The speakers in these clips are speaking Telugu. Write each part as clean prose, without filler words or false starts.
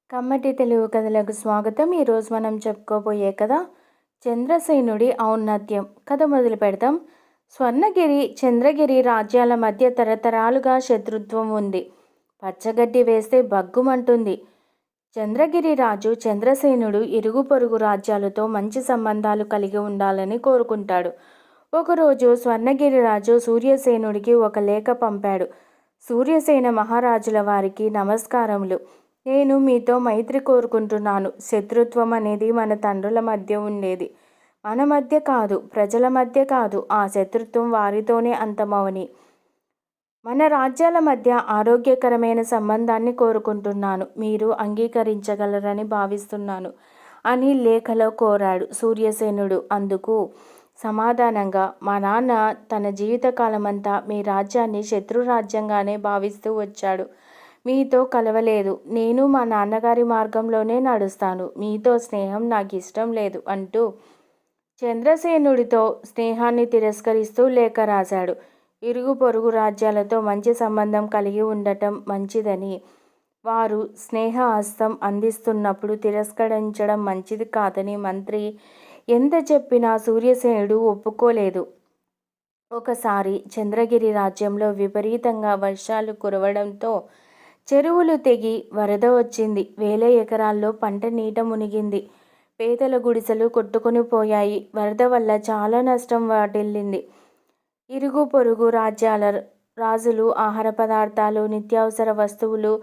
కమ్మటి తెలుగు కథలకు స్వాగతం. ఈరోజు మనం చెప్పుకోబోయే కథ చంద్రసేనుడి ఔన్నత్యం. కథ మొదలు పెడతాం. స్వర్ణగిరి, చంద్రగిరి రాజ్యాల మధ్య తరతరాలుగా శత్రుత్వం ఉంది. పచ్చగడ్డి వేస్తే బగ్గుమంటుంది. చంద్రగిరి రాజు చంద్రసేనుడు ఇరుగు పొరుగు రాజ్యాలతో మంచి సంబంధాలు కలిగి ఉండాలని కోరుకుంటాడు. ఒకరోజు స్వర్ణగిరి రాజు సూర్యసేనుడికి ఒక లేఖ పంపాడు. సూర్యసేన మహారాజుల వారికి నమస్కారములు. నేను మీతో మైత్రి కోరుకుంటున్నాను. శత్రుత్వం అనేది మన తండ్రుల మధ్య ఉండేది. మన మధ్య కాదు, ప్రజల మధ్య కాదు. ఆ శత్రుత్వం వారితోనే అంతమవని. మన రాజ్యాల మధ్య ఆరోగ్యకరమైన సంబంధాన్ని కోరుకుంటున్నాను. మీరు అంగీకరించగలరని భావిస్తున్నాను అని లేఖలో కోరాడు సూర్యసేనుడు. అందుకు సమాధానంగా, మా నాన్న తన జీవితకాలమంతా మీ రాజ్యాన్ని శత్రురాజ్యంగానే భావిస్తూ వచ్చాడు. మీతో కలవలేదు. నేను మా నాన్నగారి మార్గంలోనే నడుస్తాను. మీతో స్నేహం నాకు ఇష్టం లేదు అంటూ చంద్రసేనుడితో స్నేహాన్ని తిరస్కరిస్తూ లేఖ రాశాడు. ఇరుగు పొరుగు రాజ్యాలతో మంచి సంబంధం కలిగి ఉండటం మంచిదని, వారు స్నేహ హస్తం అందిస్తున్నప్పుడు తిరస్కరించడం మంచిది కాదని మంత్రి ఎంత చెప్పినా సూర్యసేనుడు ఒప్పుకోలేదు. ఒకసారి చంద్రగిరి రాజ్యంలో విపరీతంగా వర్షాలు కురవడంతో చెరువులు తెగి వరద వచ్చింది. వేల ఎకరాల్లో పంట నీట మునిగింది. పేదల గుడిసెలు కొట్టుకుని పోయాయి. వరద వల్ల చాలా నష్టం వాటిల్లింది. ఇరుగు పొరుగు రాజ్యాల రాజులు ఆహార పదార్థాలు, నిత్యావసర వస్తువులు,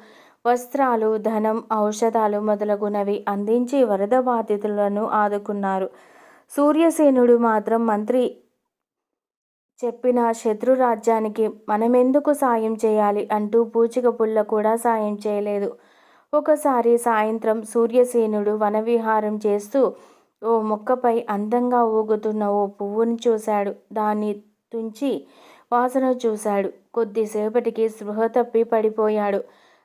వస్త్రాలు, ధనం, ఔషధాలు మొదలగునవి అందించి వరద బాధితులను ఆదుకున్నారు. సూర్యసేనుడు మాత్రం మంత్రి చెప్పిన శత్రు రాజ్యానికి మనమెందుకు సాయం చేయాలి అంటూ పూచిక పుల్ల కూడా సాయం చేయలేదు. ఒకసారి సాయంత్రం సూర్యసేనుడు వనవిహారం చేస్తూ ఓ మొక్కపై అందంగా ఊగుతున్న ఓ పువ్వుని చూశాడు. దాన్ని తుంచి వాసన చూశాడు. కొద్దిసేపటికి స్పృహ తప్పి పడిపోయాడు.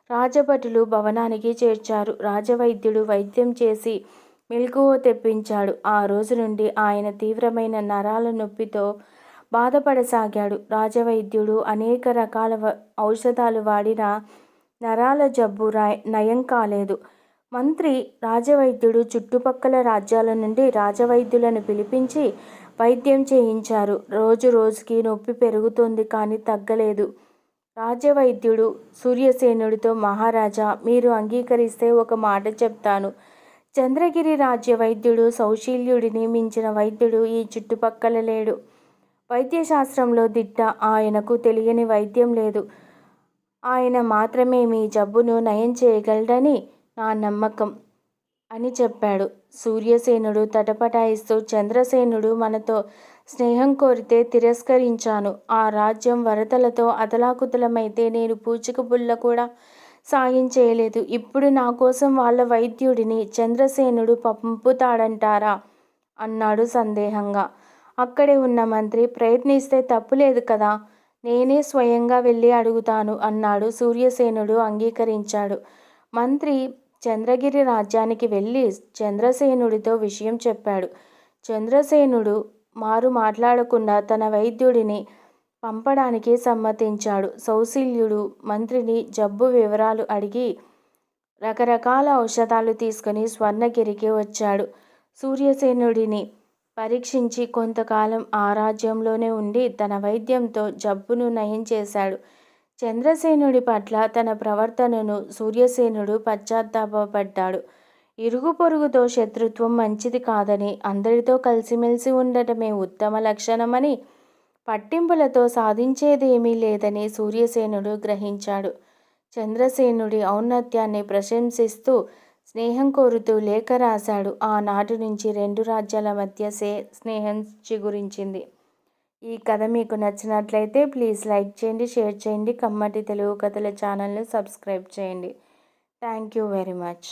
రాజభటులు భవనానికి చేర్చారు. రాజవైద్యుడు వైద్యం చేసి మెలకువ తెప్పించాడు. ఆ రోజు నుండి ఆయన తీవ్రమైన నరాల నొప్పితో బాధపడసాగాడు. రాజవైద్యుడు అనేక రకాల ఔషధాలు వాడినా నరాల జబ్బు నయం కాలేదు. మంత్రి రాజవైద్యుడు చుట్టుపక్కల రాజ్యాల నుండి రాజవైద్యులను పిలిపించి వైద్యం చేయించారు. రోజు రోజుకి నొప్పి పెరుగుతోంది కానీ తగ్గలేదు. రాజవైద్యుడు సూర్యసేనుడితో, మహారాజా, మీరు అంగీకరిస్తే ఒక మాట చెప్తాను. చంద్రగిరి రాజ్య వైద్యుడు సౌశీల్యుడిని మించిన వైద్యుడు ఈ చుట్టుపక్కల లేడు. వైద్యశాస్త్రంలో దిట్ట. ఆయనకు తెలియని వైద్యం లేదు. ఆయన మాత్రమే మీ జబ్బును నయం చేయగలడని నా నమ్మకం అని చెప్పాడు. సూర్యసేనుడు తటపటాయిస్తూ, చంద్రసేనుడు మనతో స్నేహం కోరితే తిరస్కరించాను. ఆ రాజ్యం వరదలతో అతలాకుతలమైతే నేను పూచిక పుల్ల కూడా సాయం చేయలేదు. ఇప్పుడు నా కోసం వాళ్ళ వైద్యుడిని చంద్రసేనుడు పంపుతాడంటారా అన్నాడు సందేహంగా. అక్కడే ఉన్న మంత్రి, ప్రయత్నిస్తే తప్పులేదు కదా, నేనే స్వయంగా వెళ్ళి అడుగుతాను అన్నాడు. సూర్యసేనుడు అంగీకరించాడు. మంత్రి చంద్రగిరి రాజ్యానికి వెళ్ళి చంద్రసేనుడితో విషయం చెప్పాడు. చంద్రసేనుడు మారు మాట్లాడకుండా తన వైద్యుడిని పంపడానికి సమ్మతించాడు. సౌశీల్యుడు మంత్రిని జబ్బు వివరాలు అడిగి రకరకాల ఔషధాలు తీసుకుని స్వర్ణగిరికి వచ్చాడు. సూర్యసేనుడిని పరీక్షించి కొంతకాలం ఆ రాజ్యంలోనే ఉండి తన వైద్యంతో జబ్బును నయం చేశాడు. చంద్రసేనుడి పట్ల తన ప్రవర్తనను సూర్యసేనుడు పశ్చాత్తాపపడ్డాడు. ఇరుగు పొరుగుతో శత్రుత్వం మంచిది కాదని, అందరితో కలిసిమెలిసి ఉండటమే ఉత్తమ లక్షణమని, పట్టింపులతో సాధించేదేమీ లేదని సూర్యసేనుడు గ్రహించాడు. చంద్రసేనుడి ఔన్నత్యాన్ని ప్రశంసిస్తూ స్నేహం కోరుతూ లేఖ రాశాడు. ఆనాటి నుంచి రెండు రాజ్యాల మధ్య స్నేహం చిగురించింది. ఈ కథ మీకు నచ్చినట్లయితే ప్లీజ్ లైక్ చేయండి, షేర్ చేయండి. కమ్మటి తెలుగు కథల ఛానల్ని సబ్స్క్రైబ్ చేయండి. Thank you very much.